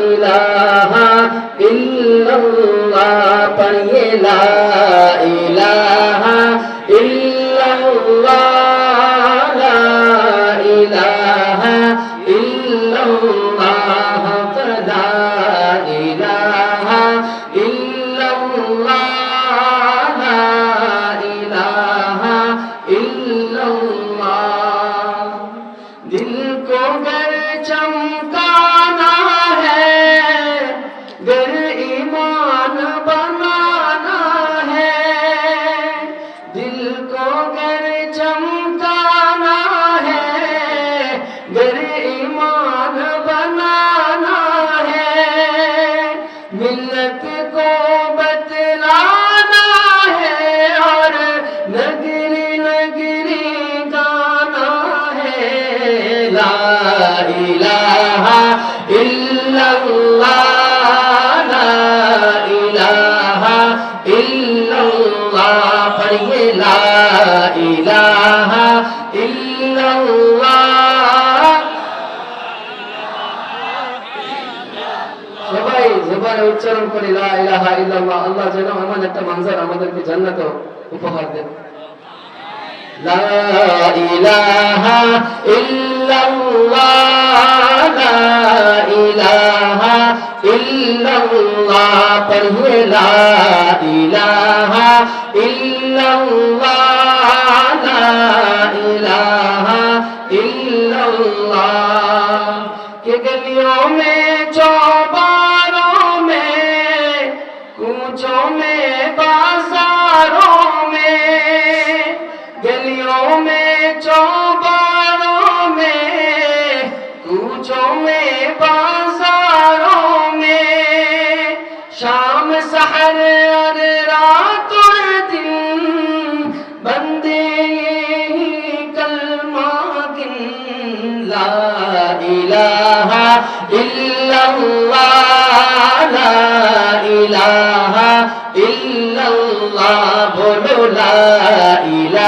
इलाहा इल्लल्लाह पढ़िए ला इलाहा इल्लल्लाह ला इलाहा इल्लल्लाह ला इलाहा इल्लल्लाह ला इलाहा इल्लल्लाह। दिल को गर चमकाना है, गर ईमान बनाना है, दिल को गर चमकाना है, गर ईमान बनाना है, मिल्लत को बतलाना है और नगरी नगरी गाना है। ला इलाहा इल्लल्लाह ला इलाहा इल्लल्लाह पढ़िए ला इलाहा इल्लल्लाह। সবাই জবানে উচ্চারণ করে লা ইলাহা ইল্লাল্লাহ। আল্লাহ যেন এমন একটা মঞ্জর আমাদেরকে জান্নাত উপহার দেন। লা ইলাহা ইল্লাল্লাহ লা ইলাহা ইল্লাল্লাহ পড়িয়ে লা ইলাহা ইল্লাল্লাহ লা ইলাহা इल्लल्लाह के गलियों में चौबारों में कूचों में बाजारों में, गलियों में चौबारों में कूचों में बाजारों में, शाम सहर और रात और दिन बंदे ला इलाहा इल्लल्लाह ला इलाहा इल्लल्लाह बोलो ला इलाहा